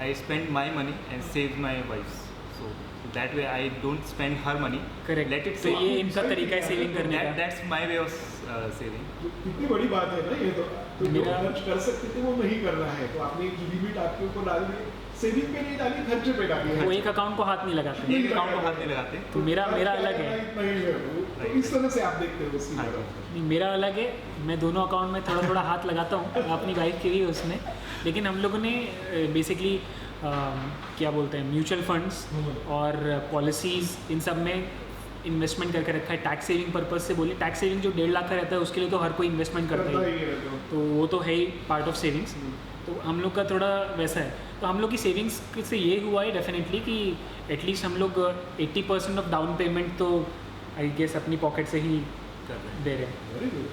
I spend my money and save my wife's. So that way I don't spend her money. Correct. Let it तो save. ये इनका तरीका है सेविंग करने का। That's my way of saving. कितनी बड़ी बात है ना ये तो जो मेरा- खर्च कर सकते थे वो नहीं कर रहा है, तो आपने एक लिमिट आपके ऊपर डाल दी, सेविंग पे नहीं डाली, खर्चे पे डाली। वो एक अकाउंट को हाथ नहीं लगाते। एक अकाउंट को हाथ नहीं लगाते. तो मेरा अलग है। इतना ही है वो। तो इस तरह से आप देखते हो उसकी हाँ। तरफ। नहीं, मेरा अलग है। मैं दोनों अकाउंट में थोड़ा थोड़ा हाथ लगाता हूँ, अपनी वाइफ के भी उसमें। लेकिन हम लोगों ने बेसिकली क्या बोलते हैं म्यूचुअल फंड्स और पॉलिसीज़, इन सब में इन्वेस्टमेंट करके रखा है। टैक्स सेविंग पर्पस से बोले, टैक्स सेविंग जो 1.5 लाख का रहता है उसके लिए तो हर कोई इन्वेस्टमेंट करता ही है, तो वो तो है ही पार्ट ऑफ सेविंग्स। तो हम लोग का थोड़ा वैसा है। तो हम लोग की सेविंग्स से ये हुआ है डेफिनेटली कि एटलीस्ट हम लोग 80% ऑफ डाउन पेमेंट तो आई गेस अपनी पॉकेट से ही दे रहे हैं। वेरी गुड,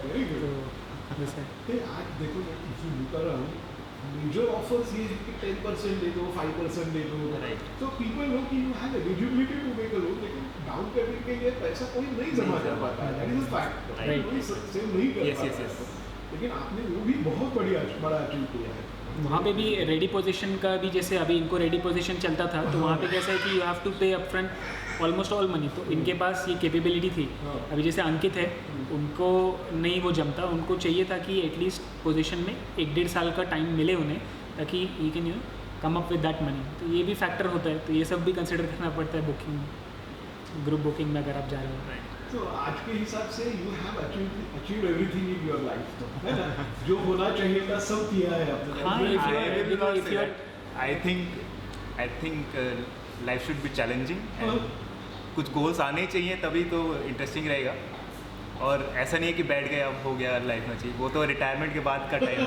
वेरी तो गुड। वैसा है। आज देखो मैं कर रहा हूँ, मेजर ऑफर्स ये है कि 10% दे दो, 5% दे दो, Right. तो पीपल नो कि you have eligibility to make a loan, लेकिन डाउन पेमेंट के लिए पैसा कोई नहीं जमा कर पाता है। That is a fact, Right. कोई सेव नहीं कर Yes, yes, पाता yes. है। लेकिन आपने वो भी बहुत बड़ा अचीव किया है। वहाँ पे भी रेडी पोजीशन का भी, जैसे अभी इनको रेडी पोजीशन चलता था तो वहाँ पे कैसा है कि यू हैव टू पे अपफ्रंट ऑलमोस्ट ऑल मनी। तो इनके पास ये कैपेबिलिटी थी। अभी जैसे अंकित है, उनको नहीं वो जमता, उनको चाहिए था कि एटलीस्ट पोजीशन में 1-1.5 साल का टाइम मिले उन्हें, ताकि you can come up with that money. तो ये भी फैक्टर होता है, तो ये सब भी कंसिडर करना पड़ता है बुकिंग में, ग्रुप बुकिंग में अगर आप जा रहे हो। तो आज के हिसाब से you have achieve everything in your life, तो है ना, जो होना चाहिए था सब किया है आपने। हाँ, if you are- I will not if say you are- that. I think life should be challenging and कुछ गोल्स आने चाहिए, तभी तो इंटरेस्टिंग रहेगा। और ऐसा नहीं है कि बैठ गए अब हो गया लाइफ में, चाहिए वो तो रिटायरमेंट के बाद का टाइम।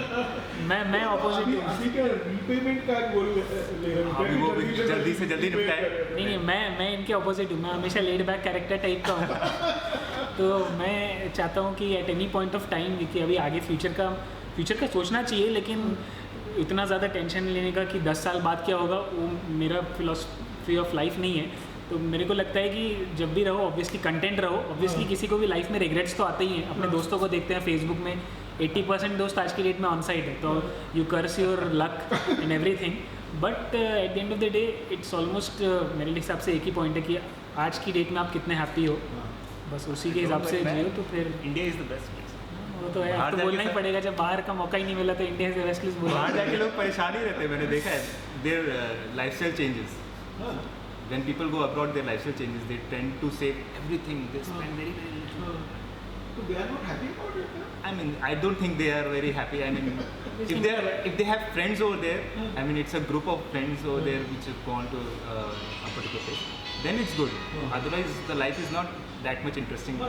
मैं ऑपोजिट हूँ। अभी क्या रीपेमेंट का गोल ले रहे हो? अभी वो भी जल्दी से जल्दी निपटाए। नहीं, मैं इनके ऑपोजिट हूँ। मैं हमेशा लेड बैक कैरेक्टर टाइप का हूँ। तो मैं चाहता हूँ कि at any point of time, कि अभी आगे फ्यूचर का सोचना चाहिए, लेकिन इतना ज़्यादा टेंशन लेने का कि 10 साल बाद क्या होगा, वो मेरा फिलॉसफी ऑफ लाइफ नहीं है। तो मेरे को लगता है कि जब भी रहो ऑब्वियसली कंटेंट रहो। ऑब्वियसली किसी को भी लाइफ में रिग्रेट्स तो आते ही हैं। अपने दोस्तों को देखते हैं फेसबुक में, 80% दोस्त आज की डेट में ऑन साइड है, तो you curse your luck in everything. But at the end of the day it's almost, मेरे हिसाब से एक ही पॉइंट है कि आज की डेट में आप कितने हैप्पी हो, बस उसी के हिसाब से जियो। तो फिर India is the best place. वो तो है, बाहर आपको जाके बोलना ही सब- पड़ेगा। जब बाहर का मौका ही नहीं मिला तो इंडिया से वेस्ट लिस्ट बाहर बोला। जाके लोग परेशान ही रहते हैं, मैंने देखा है। There lifestyle changes, when people go abroad their lifestyle changes, they tend to save everything, they spend very little. तो they are not happy about it, huh? I mean, I don't think they are very happy. I mean, if they have friends over there, I mean, it's a group of friends over there which have gone to a particular place, then it's good. Otherwise, the life is not that much interesting.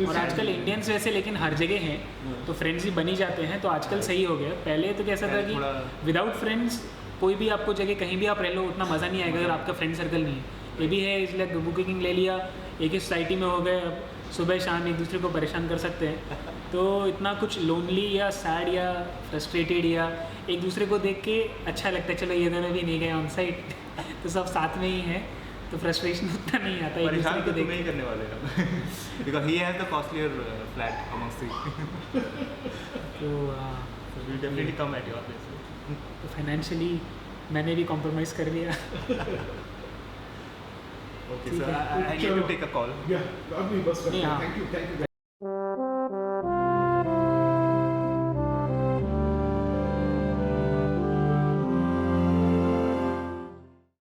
और आजकल Indians वैसे लेकिन हर जगह हैं, तो friends भी बनी जाते हैं। तो आजकल सही हो गया। पहले तो कैसा था पहले थोड़ा- कि विदाउट फ्रेंड्स कोई भी आपको जगह कहीं भी आप रह लो, उतना मज़ा नहीं आएगा अगर आपका फ्रेंड सर्कल नहीं है। ये भी है, इसलिए बुकिंग ले लिया, एक ही सोसाइटी में हो गए, अब सुबह शाम एक दूसरे को परेशान कर सकते हैं। तो इतना कुछ लोनली या सैड या फ्रस्ट्रेटेड या एक दूसरे को देख के अच्छा लगता है, चलो ये दोनों भी नहीं गए ऑन साइड तो सब साथ में ही हैं, तो फ्रस्ट्रेशन उतना नहीं आता एक दूसरे परेशान को तो देख तुम्हें ही करने वाले हैं because he has the costlier flat amongst the तो so we'll definitely come at your place. Financially मैंने भी कॉम्प्रोमाइज़ कर लिया। Okay, so I need to take a call. Yeah, अभी बस नहीं, हाँ। Thank you